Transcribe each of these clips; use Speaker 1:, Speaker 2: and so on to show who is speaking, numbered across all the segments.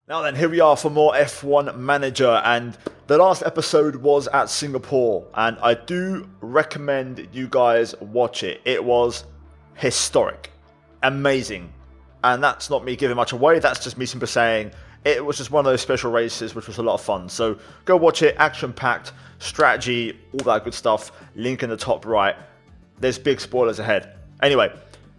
Speaker 1: Now then, here we are for more F1 Manager, and the last episode was at Singapore, and I do recommend you guys watch it. It was historic, amazing, and that's not me giving much away, that's just me simply saying it was just one of those special races which was a lot of fun. So go watch it, action-packed, strategy, all that good stuff, link in the top right. There's big spoilers ahead. Anyway,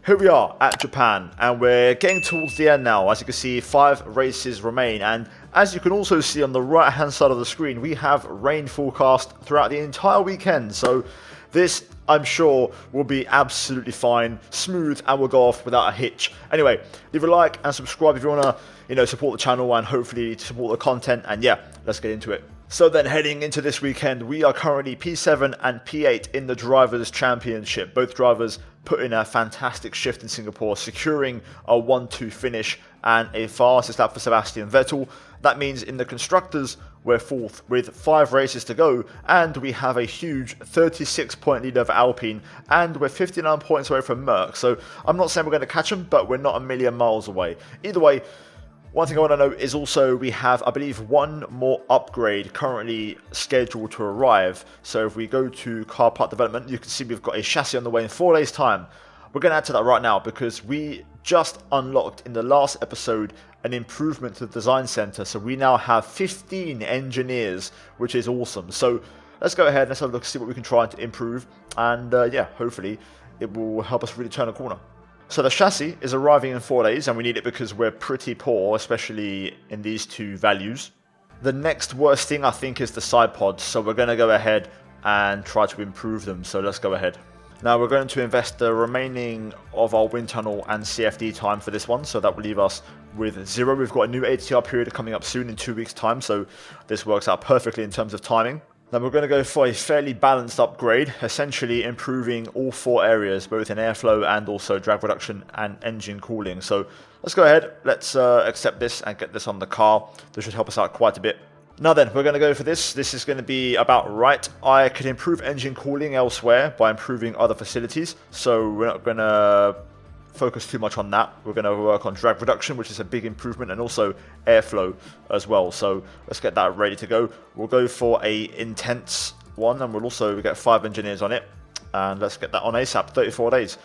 Speaker 1: here we are at Japan, and we're getting towards the end now. As you can see, 5 races remain, and as you can also see on the right hand side of the screen, we have rain forecast throughout the entire weekend. So this, I'm sure, will be absolutely fine, smooth, and will go off without a hitch. Anyway, leave a like and subscribe if you want to, support the channel and hopefully support the content. And yeah, let's get into it. So then, heading into this weekend, we are currently P7 and P8 in the Drivers' Championship. Both drivers put in a fantastic shift in Singapore, securing a 1-2 finish and a fastest lap for Sebastian Vettel. That means in the Constructors, we're 4th with 5 races to go, and we have a huge 36-point lead over Alpine, and we're 59 points away from Merck. So I'm not saying we're going to catch them, but we're not a million miles away. Either way, one thing I want to note is also we have, I believe, one more upgrade currently scheduled to arrive. So if we go to car part development, you can see we've got a chassis on the way in 4 days' time. We're going to add to that right now because we just unlocked in the last episode an improvement to the design center. So we now have 15 engineers, which is awesome. So let's go ahead and let's have a look, see what we can try to improve. And yeah, hopefully it will help us really turn a corner. So the chassis is arriving in 4 days, and we need it because we're pretty poor, especially in these 2 values. The next worst thing, I think, is the side pods, so we're going to go ahead and try to improve them, so let's go ahead. Now we're going to invest the remaining of our wind tunnel and CFD time for this one, so that will leave us with 0. We've got a new ATR period coming up soon in 2 weeks' time, so this works out perfectly in terms of timing. Then we're going to go for a fairly balanced upgrade, essentially improving all 4 areas, both in airflow and also drag reduction and engine cooling. So let's go ahead, let's accept this and get this on the car. This should help us out quite a bit. Now then, we're going to go for this. This is going to be about right. I could improve engine cooling elsewhere by improving other facilities, so we're not going to focus too much on that. We're going to work on drag reduction, which is a big improvement, and also airflow as well. So let's get that ready to go. We'll go for a intense one, and we'll also get 5 engineers on it, and let's get that on ASAP. 34 days.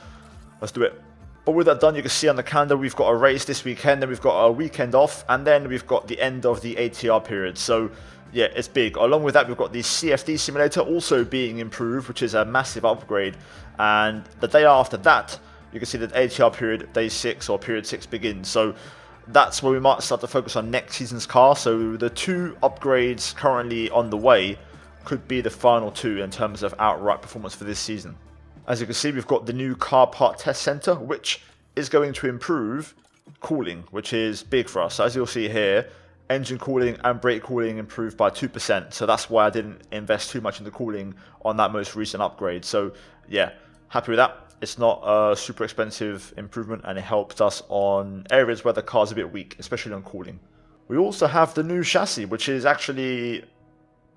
Speaker 1: Let's do it. But with that done, you can see on the calendar we've got a race this weekend, then we've got a weekend off, and then we've got the end of the ATR period. So yeah, it's big. Along with that, we've got the CFD simulator also being improved, which is a massive upgrade. And the day after that, you can see that ATR period, day 6 or period 6 begins. So that's where we might start to focus on next season's car. So the 2 upgrades currently on the way could be the final 2 in terms of outright performance for this season. As you can see, we've got the new car part test center, which is going to improve cooling, which is big for us. So as you'll see here, engine cooling and brake cooling improved by 2%. So that's why I didn't invest too much in the cooling on that most recent upgrade. So yeah, happy with that. It's not a super expensive improvement, and it helped us on areas where the car's a bit weak, especially on cooling. We also have the new chassis, which is actually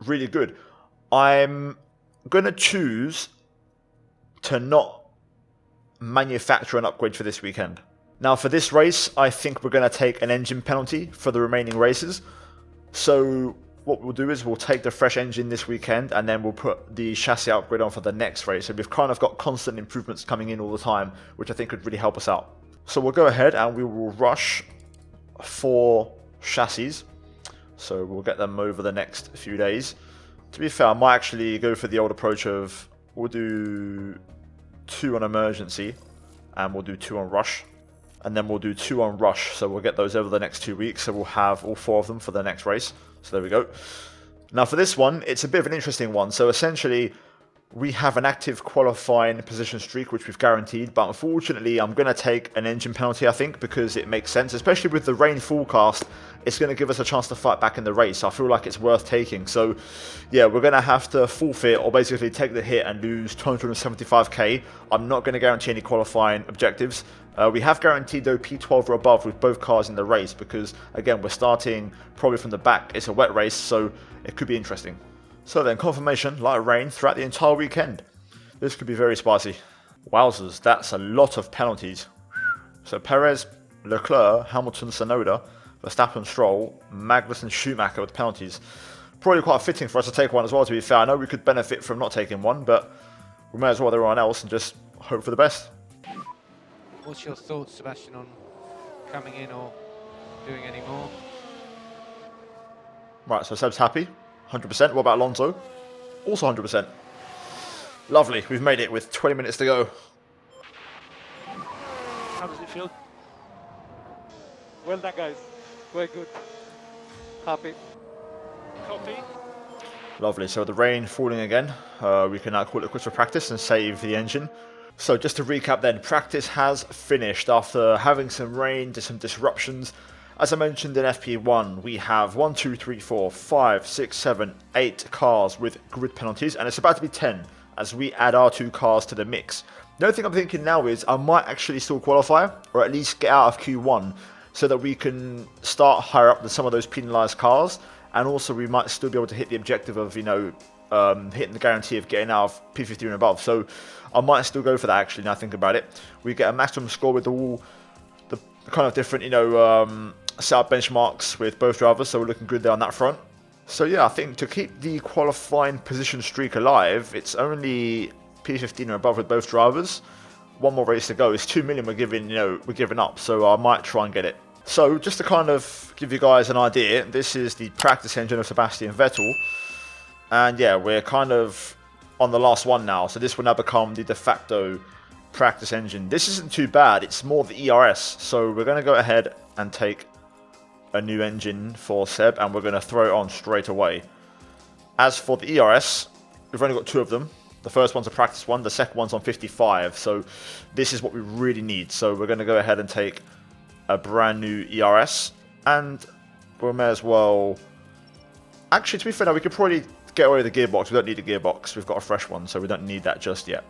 Speaker 1: really good. I'm going to choose to not manufacture an upgrade for this weekend. Now for this race, I think we're going to take an engine penalty for the remaining races. So what we'll do is we'll take the fresh engine this weekend, and then we'll put the chassis upgrade on for the next race. So we've kind of got constant improvements coming in all the time, which I think could really help us out. So we'll go ahead and we will rush 4 chassis. So we'll get them over the next few days. To be fair, I might actually go for the old approach of we'll do 2 on emergency, and we'll do 2 on rush, and then we'll do 2 on rush. So we'll get those over the next 2 weeks. So we'll have all 4 of them for the next race. So there we go. Now for this one, it's a bit of an interesting one. So essentially, we have an active qualifying position streak, which we've guaranteed. But unfortunately, I'm going to take an engine penalty, I think, because it makes sense. Especially with the rain forecast, it's going to give us a chance to fight back in the race. I feel like it's worth taking. So yeah, we're going to have to forfeit or basically take the hit and lose 275k. I'm not going to guarantee any qualifying objectives. We have guaranteed though P12 or above with both cars in the race because, again, we're starting probably from the back. It's a wet race, so it could be interesting. So then, confirmation, light rain throughout the entire weekend. This could be very spicy. Wowzers, that's a lot of penalties. So Perez, Leclerc, Hamilton, Tsunoda, Verstappen, Stroll, Magnussen, Schumacher with penalties. Probably quite fitting for us to take one as well, to be fair. I know we could benefit from not taking one, but we may as well with everyone else and just hope for the best.
Speaker 2: What's your thoughts, Sebastian, on coming in or doing any more?
Speaker 1: Right, so Seb's happy, 100%. What about Alonso? Also 100%. Lovely, we've made it with 20 minutes to go.
Speaker 3: How does it feel? Well done, guys. Very good. Happy. Copy.
Speaker 1: Lovely, so with the rain falling again, we can now call it quits for practice and save the engine. So just to recap then, practice has finished after having some rain, some disruptions. As I mentioned in FP1, we have 1, 2, 3, 4, 5, 6, 7, 8 cars with grid penalties, and it's about to be 10 as we add our 2 cars to the mix. The only thing I'm thinking now is I might actually still qualify, or at least get out of Q1, so that we can start higher up than some of those penalised cars, and also we might still be able to hit the objective of, hitting the guarantee of getting out of P15 and above. So I might still go for that actually, now I think about it. We get a maximum score with all the kind of different, setup benchmarks with both drivers, so we're looking good there on that front. So yeah, I think to keep the qualifying position streak alive, it's only P15 and above with both drivers. One more race to go. It's 2 million we're giving up, so I might try and get it. So just to kind of give you guys an idea, this is the practice engine of Sebastian Vettel. And yeah, we're kind of on the last one now, so this will now become the de facto practice engine. This isn't too bad, it's more the ERS, so we're going to go ahead and take a new engine for Seb, and we're going to throw it on straight away. As for the ERS, we've only got 2 of them. The first one's a practice one, the second one's on 55, so this is what we really need. So we're going to go ahead and take a brand new ERS, and we may as well... Actually, to be fair, now we could probably get away with the gearbox. We don't need a gearbox, we've got a fresh one, so we don't need that just yet.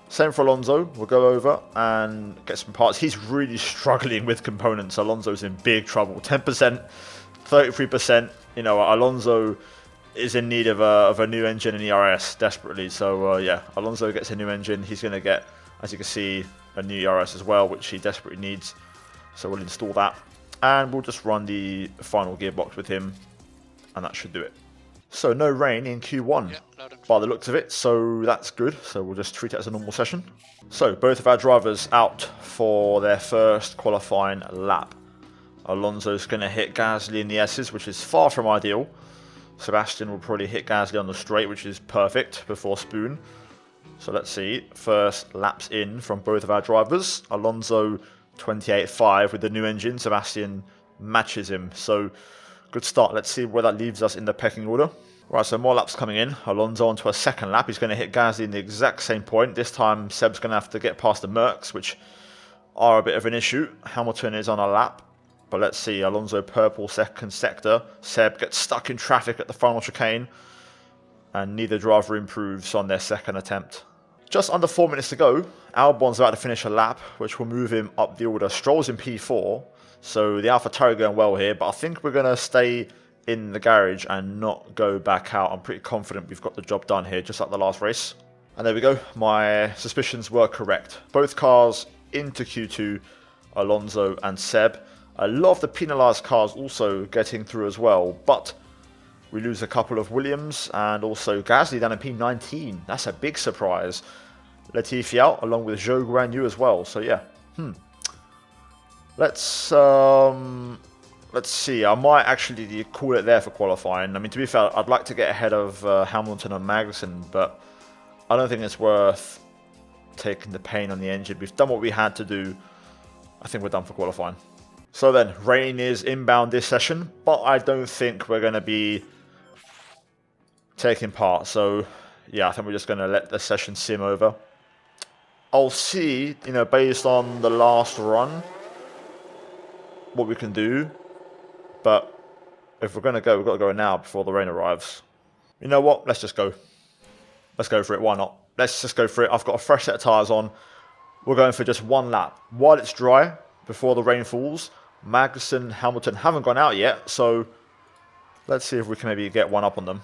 Speaker 1: Same for Alonso, we'll go over and get some parts. He's really struggling with components. Alonso's in big trouble. 10%, 33%. Alonso is in need of a new engine in ERS desperately. So yeah, Alonso gets a new engine. He's going to get, as you can see, a new ERS as well, which he desperately needs. So we'll install that. And we'll just run the final gearbox with him. And that should do it. So no rain in Q1 by the looks of it, so that's good. So we'll just treat it as a normal session. So both of our drivers out for their first qualifying lap. Alonso's going to hit Gasly in the S's, which is far from ideal. Sebastian will probably hit Gasly on the straight, which is perfect before Spoon. So let's see, first laps in from both of our drivers. Alonso 28.5 with the new engine, Sebastian matches him. So good start. Let's see where that leaves us in the pecking order. Right, so more laps coming in. Alonso onto a second lap. He's going to hit Gasly in the exact same point. This time, Seb's going to have to get past the Mercs, which are a bit of an issue. Hamilton is on a lap. But let's see, Alonso purple second sector. Seb gets stuck in traffic at the final chicane. And neither driver improves on their second attempt. Just under 4 minutes to go. Albon's about to finish a lap, which will move him up the order. Stroll's in P4. So the AlphaTauri going well here, but I think we're going to stay in the garage and not go back out. I'm pretty confident we've got the job done here, just like the last race. And there we go. My suspicions were correct. Both cars into Q2, Alonso and Seb. A lot of the penalised cars also getting through as well, but we lose a couple of Williams and also Gasly down in P19. That's a big surprise. Latifi out along with Zhou Guanyu as well. So yeah, Let's see. I might actually call it there for qualifying. I mean, to be fair, I'd like to get ahead of Hamilton and Magnussen, but I don't think it's worth taking the pain on the engine. We've done what we had to do. I think we're done for qualifying. So then, rain is inbound this session, but I don't think we're going to be taking part. So yeah, I think we're just going to let the session sim over. I'll see, based on the last run, what we can do, but if we're going to go, we've got to go now before the rain arrives. You know what? Let's just go. Let's go for it. Why not? Let's just go for it. I've got a fresh set of tyres on. We're going for just one lap. While it's dry, before the rain falls, Magnussen, Hamilton haven't gone out yet, so let's see if we can maybe get one up on them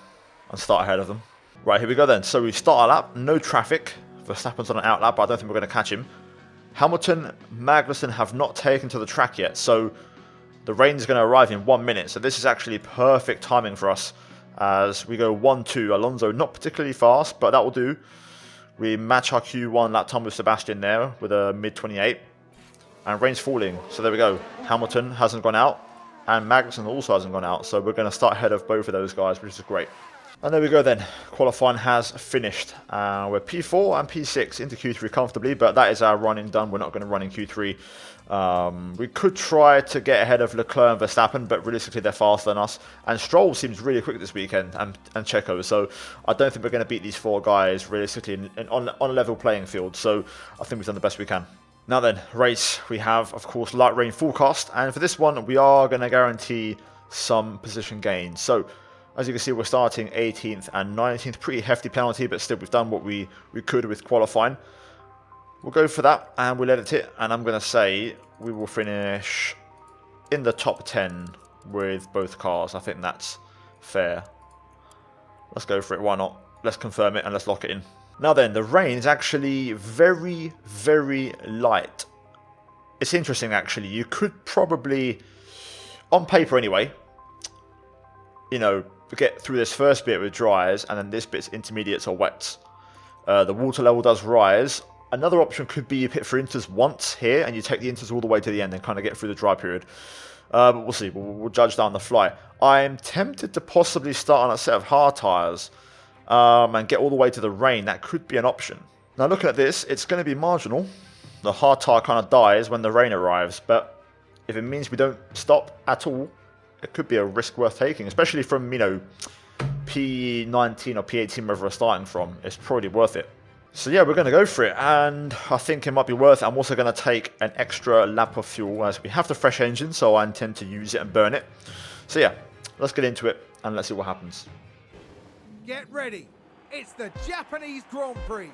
Speaker 1: and start ahead of them. Right, here we go then. So we start our lap, no traffic. Verstappen's on an out lap, but I don't think we're going to catch him. Hamilton, Magnussen have not taken to the track yet, so the rain is going to arrive in 1 minute. So this is actually perfect timing for us as we go 1-2. Alonso not particularly fast, but that will do. We match our Q1 lap time with Sebastian there with a mid-28. And rain's falling. So there we go. Hamilton hasn't gone out. And Magnussen also hasn't gone out. So we're going to start ahead of both of those guys, which is great. And there we go then. Qualifying has finished. We're P4 and P6 into Q3 comfortably, but that is our running done. We're not going to run in Q3. We could try to get ahead of Leclerc and Verstappen, but realistically they're faster than us. And Stroll seems really quick this weekend, and Checo. So I don't think we're going to beat these four guys realistically on a level playing field. So I think we've done the best we can. Now then, race. We have, of course, light rain forecast. And for this one, we are going to guarantee some position gains. So as you can see, we're starting 18th and 19th. Pretty hefty penalty, but still we've done what we could with qualifying. We'll go for that and we'll edit it. And I'm going to say we will finish in the top 10 with both cars. I think that's fair. Let's go for it. Why not? Let's confirm it and let's lock it in. Now then, the rain is actually very, very light. It's interesting actually. You could probably, on paper anyway, you know, get through this first bit with dries, and then this bit's intermediates or wets. The water level does rise. Another option could be you pit for inters once here, and you take the inters all the way to the end and kind of get through the dry period. But we'll see. We'll judge that on the fly. I'm tempted to possibly start on a set of hard tyres and get all the way to the rain. That could be an option. Now looking at this, it's going to be marginal. The hard tyre kind of dies when the rain arrives, but if it means we don't stop at all, it could be a risk worth taking, especially from, you know, P19 or P18 wherever we're starting from. It's probably worth it. So yeah, we're going to go for it, and I think it might be worth it. I'm also going to take an extra lap of fuel as we have the fresh engine, so I intend to use it and burn it. So yeah, let's get into it and let's see what happens.
Speaker 4: Get ready. It's the Japanese Grand Prix.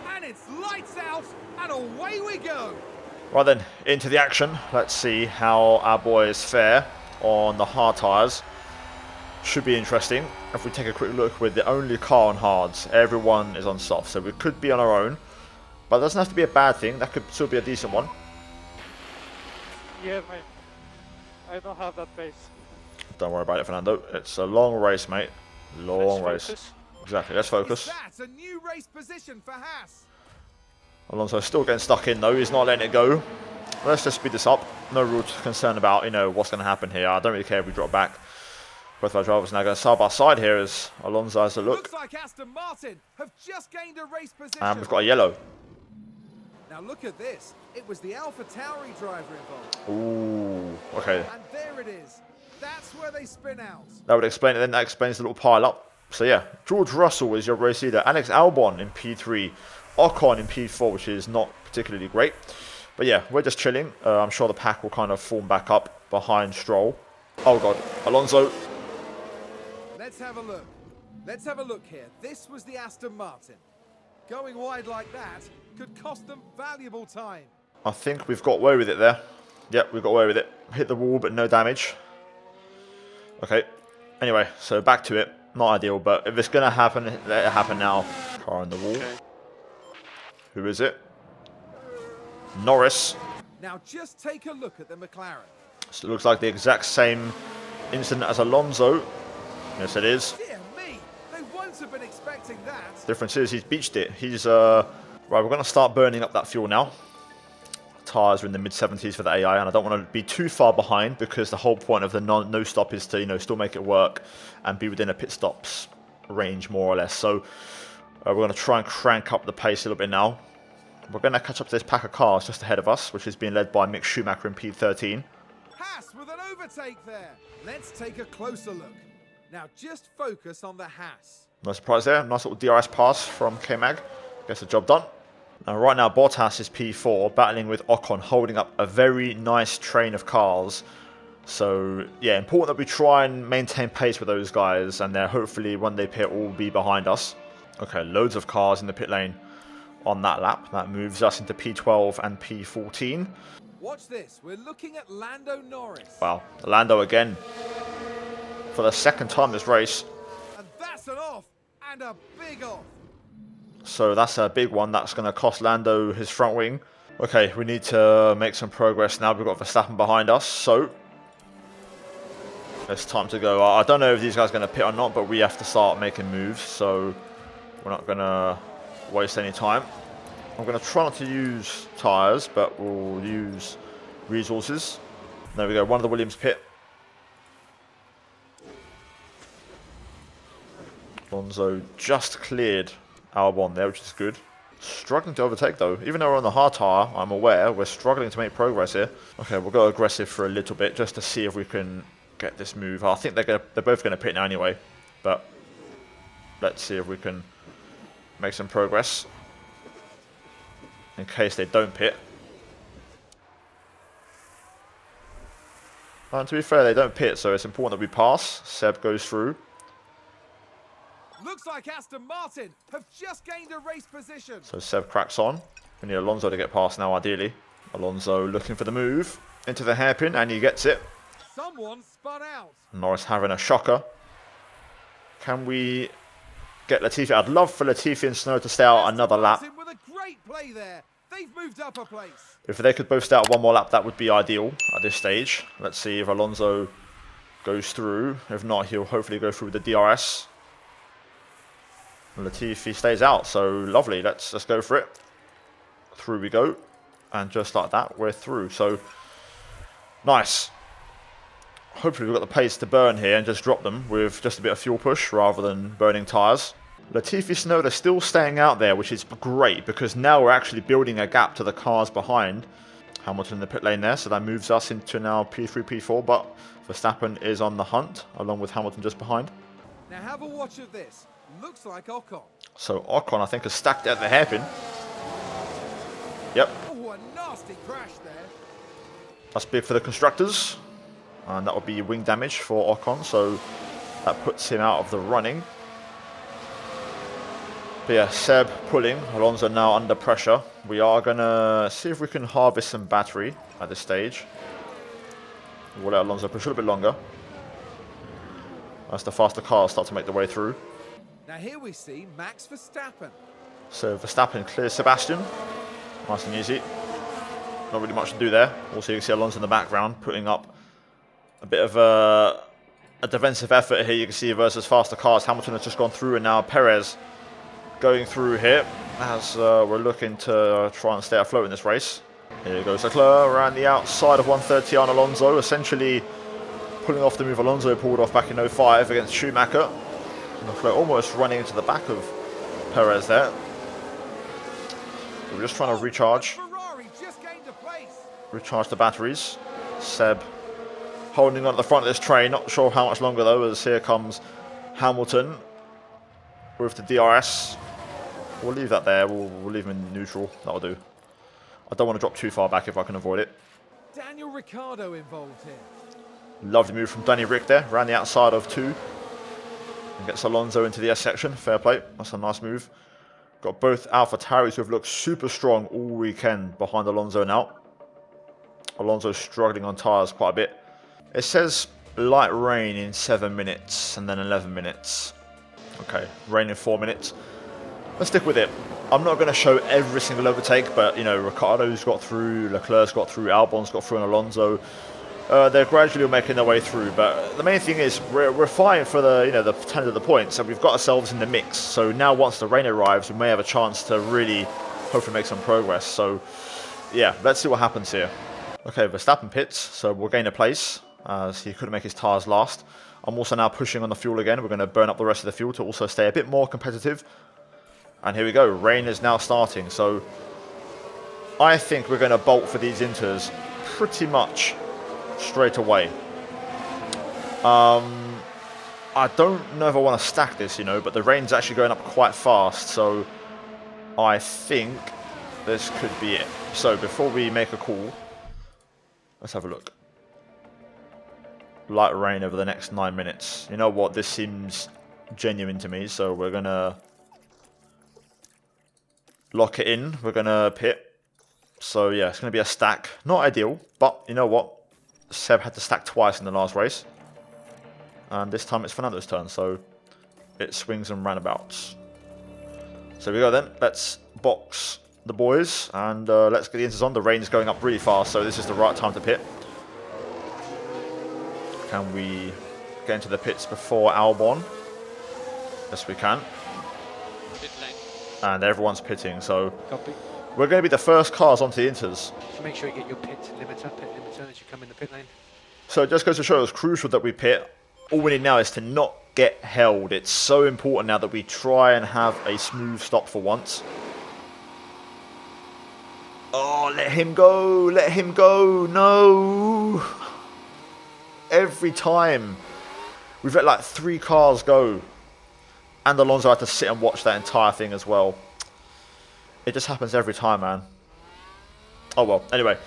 Speaker 4: And it's lights out and away we go.
Speaker 1: Right then, into the action. Let's see how our boys fare on the hard tyres. Should be interesting. If we take a quick look, we're the only car on hards. Everyone is on soft, so we could be on our own. But it doesn't have to be a bad thing. That could still be a decent one.
Speaker 3: Yeah, mate. I don't have that pace.
Speaker 1: Don't worry about it, Fernando. It's a long race, mate. Long race.
Speaker 3: Focus.
Speaker 1: Exactly, let's focus.
Speaker 4: That's a new race position for Haas.
Speaker 1: Alonso's still getting stuck in though, he's not letting it go. Let's just speed this up. No real concern about, you know, what's going to happen here. I don't really care if we drop back. Both of our drivers now going side by side here as Alonso has a look.
Speaker 4: Looks like Aston Martin have just gained a race position.
Speaker 1: And we've got a yellow.
Speaker 4: Now look at this. It was the AlphaTauri driver involved.
Speaker 1: Ooh, okay.
Speaker 4: And there it is. That's where they spin out.
Speaker 1: That would explain it then. That explains the little pile up. So yeah, George Russell is your race leader. Alex Albon in P3. Ocon in P4, which is not particularly great. But yeah, we're just chilling. I'm sure the pack will kind of form back up behind Stroll. Oh god, Alonso.
Speaker 4: Let's have a look. Let's have a look here. This was the Aston Martin. Going wide like that could cost them valuable time.
Speaker 1: I think we've got away with it there. Yep, we've got away with it. Hit the wall, but no damage. Okay. Anyway, so back to it. Not ideal, but if it's going to happen, let it happen now. Car on the wall.
Speaker 3: Okay.
Speaker 1: Who is it? Norris.
Speaker 4: Now just take a look at the McLaren.
Speaker 1: So it looks like the exact same incident as Alonso. Yes, it is.
Speaker 4: Dear me, they won't have been expecting that.
Speaker 1: Difference is he's beached it. He's right. We're going to start burning up that fuel now. Tires are in the mid-70s for the AI, and I don't want to be too far behind because the whole point of the no stop is to, you know, still make it work and be within a pit stops range more or less. So we're going to try and crank up the pace a little bit now. We're going to catch up to this pack of cars just ahead of us, which is being led by Mick Schumacher in P13.
Speaker 4: Haas with an overtake there. Let's take a closer look. Now just focus on the Haas.
Speaker 1: No surprise there. Nice little DRS pass from K-Mag. Gets the job done. Now, right now, Bottas is P4, battling with Ocon, holding up a very nice train of cars. So, yeah, important that we try and maintain pace with those guys, and they're hopefully, when they pit, all be behind us. Okay, loads of cars in the pit lane on that lap. That moves us into P12 and P14.
Speaker 4: Watch this. We're looking at Lando Norris.
Speaker 1: Wow, Lando again. For the second time this race.
Speaker 4: And that's an off, and a big off.
Speaker 1: So that's a big one. That's going to cost Lando his front wing. Okay, we need to make some progress now. We've got Verstappen behind us, so it's time to go. I don't know if these guys are going to pit or not, but we have to start making moves, so we're not going to waste any time. I'm going to try not to use tyres, but we'll use resources. There we go, one of the Williams pit. Alonso just cleared Albon there, which is good. Struggling to overtake though. Even though we're on the hard tyre, I'm aware, we're struggling to make progress here. Okay, we'll go aggressive for a little bit just to see if we can get this move. I think they're both going to pit now anyway, but let's see if we can make some progress in case they don't pit. And to be fair, they don't pit, so it's important that we pass. Seb goes through.
Speaker 4: Looks like Aston Martin have just gained a race position.
Speaker 1: So Seb cracks on. We need Alonso to get past now, ideally. Alonso looking for the move into the hairpin, and he gets it.
Speaker 4: Someone spun out.
Speaker 1: Norris having a shocker. Can we get Latifi? I'd love for Latifi and Snow to stay out another lap.
Speaker 4: With a great play there. They've moved up a place.
Speaker 1: If they could both stay out one more lap, that would be ideal at this stage. Let's see if Alonso goes through. If not, he'll hopefully go through with the DRS. Latifi stays out, so lovely. Let's go for it. Through we go, and just like that, we're through. So nice. Hopefully we've got the pace to burn here and just drop them with just a bit of fuel push rather than burning tyres. Latifi, Tsunoda still staying out there, which is great because now we're actually building a gap to the cars behind. Hamilton in the pit lane there, so that moves us into now P3, P4, but Verstappen is on the hunt along with Hamilton just behind.
Speaker 4: Now have a watch of this. Looks like Ocon.
Speaker 1: So Ocon, I think, is stacked at the hairpin. Yep.
Speaker 4: Oh, a nasty crash there.
Speaker 1: That's big for the constructors. And that will be wing damage for Ocon, so that puts him out of the running. But yeah, Seb pulling. Alonso now under pressure. We are going to see if we can harvest some battery at this stage. We'll let Alonso push a little bit longer as the faster cars start to make their way through.
Speaker 4: Now here we see Max Verstappen.
Speaker 1: So Verstappen clears Sebastian. Nice and easy. Not really much to do there. Also you can see Alonso in the background putting up a bit of a defensive effort here. You can see versus faster cars. Hamilton has just gone through, and now Perez going through here as we're looking to try and stay afloat in this race. Here goes Leclerc around the outside of 130 on Alonso, essentially pulling off the move Alonso pulled off back in 05 against Schumacher. Leclerc almost running into the back of Perez there. So we're just trying to recharge the batteries. Seb holding on at the front of this train, not sure how much longer though, as here comes Hamilton with the DRS. We'll leave that there, we'll leave him in neutral, that'll do. I don't want to drop too far back if I can avoid it.
Speaker 4: Daniel Ricciardo involved here.
Speaker 1: Lovely move from Danny Rick there, around the outside of 2. And gets Alonso into the S section, fair play, that's a nice move. Got both AlphaTauris who have looked super strong all weekend behind Alonso now. Alonso's struggling on tyres quite a bit. It says light rain in 7 minutes and then 11 minutes. Okay, rain in 4 minutes. Let's stick with it. I'm not going to show every single overtake, but you know, Ricciardo's got through, Leclerc's got through, Albon's got through, and Alonso. They're gradually making their way through, but the main thing is we're fighting for the 10 of the points, and we've got ourselves in the mix. So now, once the rain arrives, we may have a chance to really hopefully make some progress. So yeah, let's see what happens here. Okay, Verstappen pits, so we'll gain a place as he couldn't make his tyres last. I'm also now pushing on the fuel again. We're going to burn up the rest of the fuel to also stay a bit more competitive. And here we go. Rain is now starting, so I think we're going to bolt for these inters pretty much straight away. I don't know if I want to stack this, you know, but the rain's actually going up quite fast, so I think this could be it. So before we make a call, let's have a look. Light rain over the next 9 minutes. You know what? This seems genuine to me, so we're going to lock it in. We're going to pit. So yeah, it's going to be a stack. Not ideal, but you know what? Seb had to stack twice in the last race. And this time it's Fernando's turn, so it swings and roundabouts. So we go then. Let's box the boys, and let's get the inters on. The rain is going up really fast, so this is the right time to pit. Can we get into the pits before Albon? Yes, we can.
Speaker 2: Pit lane.
Speaker 1: And everyone's pitting, so
Speaker 2: Copy.
Speaker 1: we're going to be the first cars onto the inters.
Speaker 2: So make sure you get your pit limiter as you come in the pit lane.
Speaker 1: So it just goes to show it's crucial that we pit. All we need now is to not get held. It's so important now that we try and have a smooth stop for once. Oh, let him go. Let him go. No. Every time. We've let like 3 cars go. And Alonso had to sit and watch that entire thing as well. It just happens every time, man. Oh well, anyway.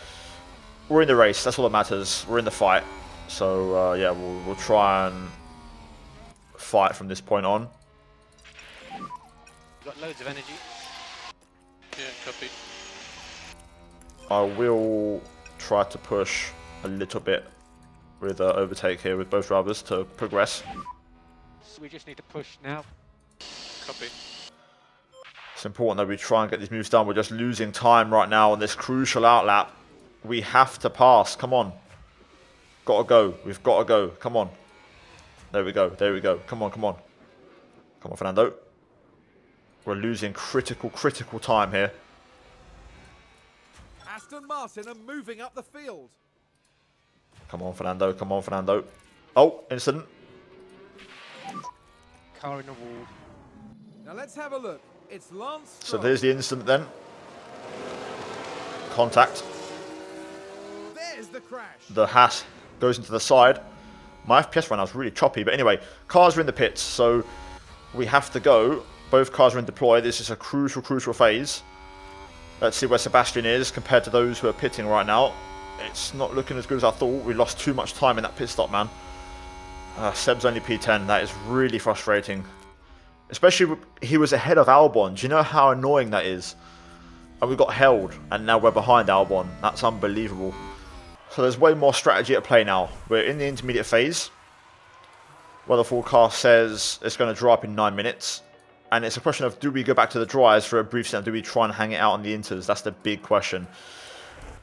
Speaker 1: We're in the race. That's all that matters. We're in the fight. So, yeah, we'll try and fight from this point on.
Speaker 2: You've got loads of energy. Yeah, copy.
Speaker 1: I will try to push a little bit with overtake here with both drivers to progress.
Speaker 2: So we just need to push now. Copy.
Speaker 1: It's important that we try and get these moves done. We're just losing time right now on this crucial outlap. We have to pass. Come on. Got to go. We've got to go. Come on. There we go. There we go. Come on, come on. Come on, Fernando. We're losing critical time here.
Speaker 4: Aston Martin are moving up the field.
Speaker 1: Come on, Fernando. Come on, Fernando. Oh, incident.
Speaker 2: Car in the wall.
Speaker 4: Now let's have a look. It's Lance
Speaker 1: So
Speaker 4: Stroll.
Speaker 1: there's the incident then. Contact.
Speaker 4: There's the crash.
Speaker 1: The Haas goes into the side. My FPS right now is really choppy, but anyway, cars are in the pits, so we have to go. Both cars are in deploy. This is a crucial phase. Let's see where Sebastian is compared to those who are pitting right now. It's not looking as good as I thought. We lost too much time in that pit stop, man. Seb's only P10. That is really frustrating. Especially, he was ahead of Albon. Do you know how annoying that is? And we got held, and now we're behind Albon. That's unbelievable. So there's way more strategy at play now. We're in the intermediate phase. Weather forecast says it's going to dry up in 9 minutes. And it's a question of, do we go back to the dries for a brief stint? Do we try and hang it out on the inters? That's the big question.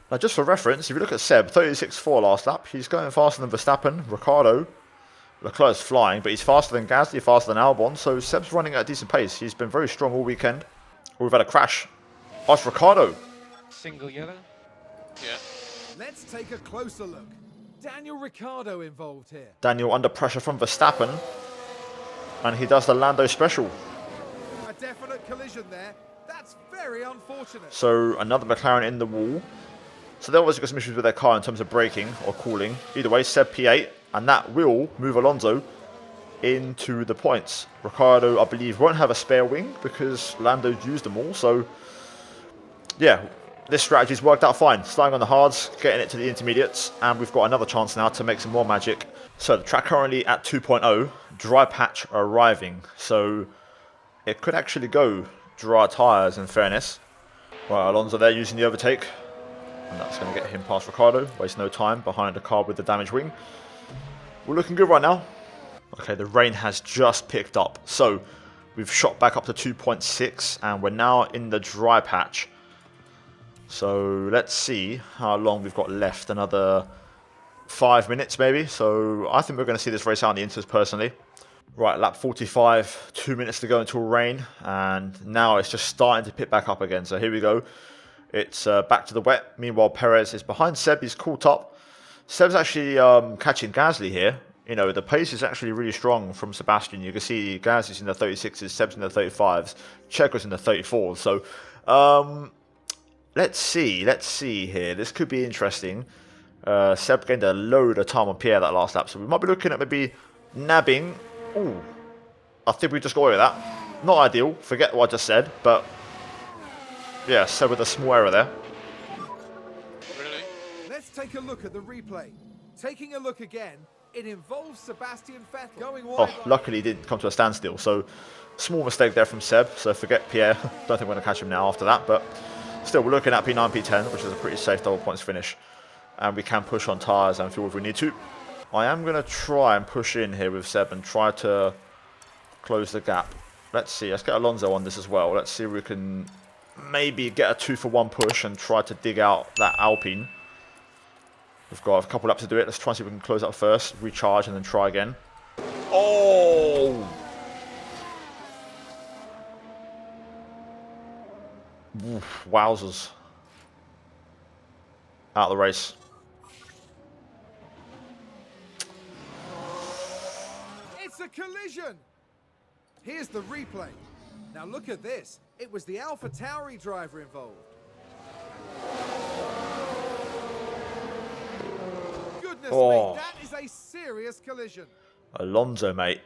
Speaker 1: Now, just for reference, if you look at Seb, 36.4 last lap. He's going faster than Verstappen, Ricciardo. Leclerc's flying, but he's faster than Gasly, faster than Albon. So Seb's running at a decent pace. He's been very strong all weekend. We've had a crash. Oh, it's Ricciardo.
Speaker 2: Single yellow. Yeah.
Speaker 4: Let's take a closer look. Daniel Ricciardo involved here.
Speaker 1: Daniel under pressure from Verstappen. And he does the Lando special.
Speaker 4: A definite collision there. That's very unfortunate.
Speaker 1: So another McLaren in the wall. So they obviously got some issues with their car in terms of braking or cooling. Either way, Seb P8. And that will move Alonso into the points. Ricciardo, I believe, won't have a spare wing because Lando's used them all. So, yeah, this strategy's worked out fine. Starting on the hards, getting it to the intermediates. And we've got another chance now to make some more magic. So the track currently at 2.0. Dry patch arriving. So it could actually go dry tyres in fairness. Right, Alonso there using the overtake. And that's going to get him past Ricciardo. Waste no time behind the car with the damaged wing. We're looking good right now. Okay, the rain has just picked up. So we've shot back up to 2.6 and we're now in the dry patch. So let's see how long we've got left. Another 5 minutes maybe. So I think we're going to see this race out in the inters personally. Right, lap 45, 2 minutes to go until rain. And now it's just starting to pick back up again. So here we go. It's back to the wet. Meanwhile, Perez is behind Seb. He's caught up. Seb's actually catching Gasly here. You know, the pace is actually really strong from Sebastian. You can see Gasly's in the 36s, Seb's in the 35s, Checo's in the 34s. So, let's see here. This could be interesting. Seb gained a load of time on Pierre that last lap. So we might be looking at maybe nabbing. Ooh, I think we just got away with that. Not ideal. Forget what I just said. But, yeah, Seb with a small error there.
Speaker 4: Let's take a look at the replay. Taking a look again, it involves Sebastian Vettel going wide.
Speaker 1: Oh, luckily he didn't come to a standstill. So, small mistake there from Seb. So, forget Pierre. Don't think we're going to catch him now after that. But still, we're looking at P9, P10, which is a pretty safe double points finish. And we can push on tyres and fuel if we need to. I am going to try and push in here with Seb and try to close the gap. Let's see. Let's get Alonso on this as well. Let's see if we can maybe get a 2-for-1 push and try to dig out that Alpine. We've got a couple laps to do it. Let's try and see if we can close up first, recharge, and then try again. Oh! Oof, wowzers. Out of the race.
Speaker 4: It's a collision. Here's the replay. Now look at this. It was the AlphaTauri driver involved. Goodness me, that is a serious collision.
Speaker 1: Alonso, mate.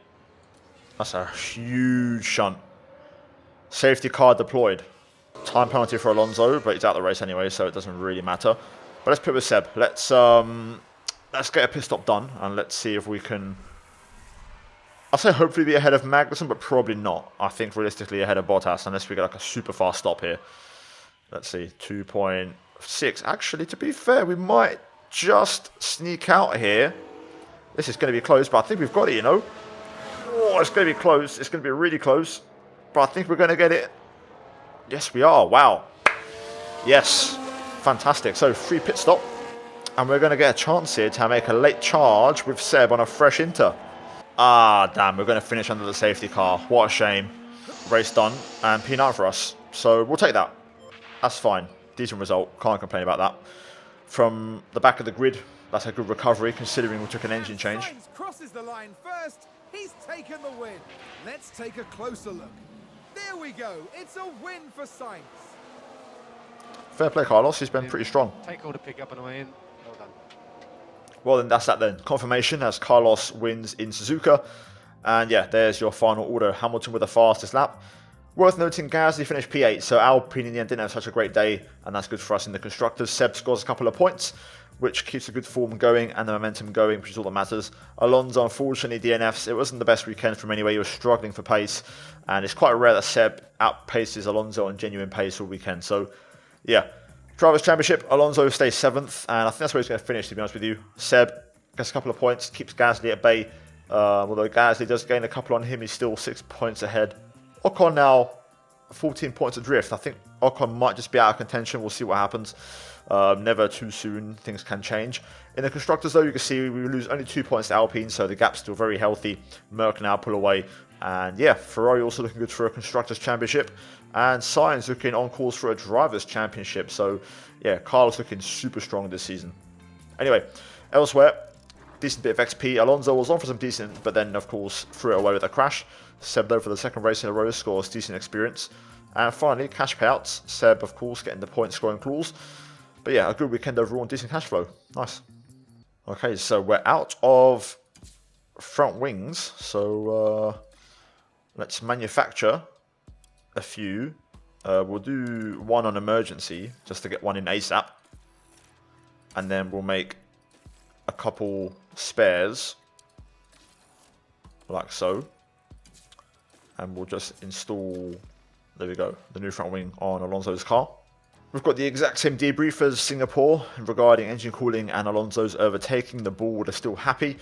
Speaker 1: That's a huge shunt. Safety car deployed. Time penalty for Alonso, but he's out of the race anyway, so it doesn't really matter. But let's pit with Seb. Let's get a pit stop done, and let's see if we can... I'll say hopefully be ahead of Magnussen, but probably not. I think realistically ahead of Bottas, unless we get like a super fast stop here. Let's see, 2.6. Actually, to be fair, we might just sneak out here. This is going to be close, but I think we've got it, you know. Oh, it's going to be close. It's going to be really close, but I think we're going to get it. Yes, we are. Wow. Yes. Fantastic. So, free pit stop. And we're going to get a chance here to make a late charge with Seb on a fresh Inter. Ah, damn. We're going to finish under the safety car. What a shame. Race done. And P9 for us. So, we'll take that. That's fine. Decent result. Can't complain about that. From the back of the grid, that's a good recovery considering we took an engine change.
Speaker 4: Sainz crosses the line first. He's taken the win. Let's take a closer look. There we go. It's a win for Sainz.
Speaker 1: Fair play, Carlos. He's been pretty strong.
Speaker 2: Take all the pick up on the way in. Well done.
Speaker 1: Well, then that's that then. Confirmation as Carlos wins in Suzuka. And yeah, there's your final order. Hamilton with the fastest lap. Worth noting, Gasly finished P8, so Alpine in the end didn't have such a great day, and that's good for us in the Constructors. Seb scores a couple of points, which keeps the good form going and the momentum going, which is all that matters. Alonso, unfortunately, DNFs. It wasn't the best weekend from anyway. He was struggling for pace, and it's quite rare that Seb outpaces Alonso on genuine pace all weekend. So, yeah. Drivers' Championship, Alonso stays 7th, and I think that's where he's going to finish, to be honest with you. Seb gets a couple of points, keeps Gasly at bay. Although Gasly does gain a couple on him, he's still 6 points ahead. Ocon now 14 points adrift. I think Ocon might just be out of contention. We'll see what happens. Never too soon. Things can change. In the Constructors, though, you can see we lose only 2 points to Alpine, so the gap's still very healthy. Merck now pull away. And yeah, Ferrari also looking good for a Constructors' Championship. And Sainz looking on course for a Drivers' Championship. So yeah, Carlos looking super strong this season. Anyway, elsewhere, decent bit of XP. Alonso was on for some decent, but then, of course, threw it away with a crash. Seb, though, for the second race in a row, scores decent experience. And finally, cash payouts. Seb, of course, getting the point scoring clause. But yeah, a good weekend overall and decent cash flow. Nice. Okay, so we're out of front wings. So let's manufacture a few. We'll do one on emergency, just to get one in ASAP. And then we'll make a couple spares, like so. And we'll just install, there we go, the new front wing on Alonso's car. We've got the exact same debrief as Singapore regarding engine cooling and Alonso's overtaking. The board are still happy.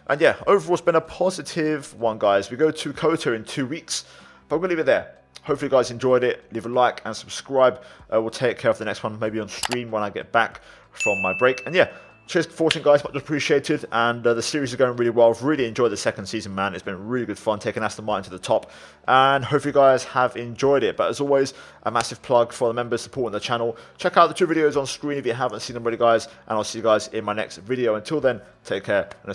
Speaker 1: And yeah, overall it's been a positive one, guys. We go to Kota in 2 weeks, but we're going to leave it there. Hopefully you guys enjoyed it. Leave a like and subscribe. We'll take care of the next one, maybe on stream when I get back from my break. And yeah, cheers for watching, guys, much appreciated. And the series is going really well. I've really enjoyed the second season, man. It's been really good fun taking Aston Martin to the top. And hope you guys have enjoyed it. But as always, a massive plug for the members supporting the channel. Check out the 2 videos on screen if you haven't seen them already, guys. And I'll see you guys in my next video. Until then, take care and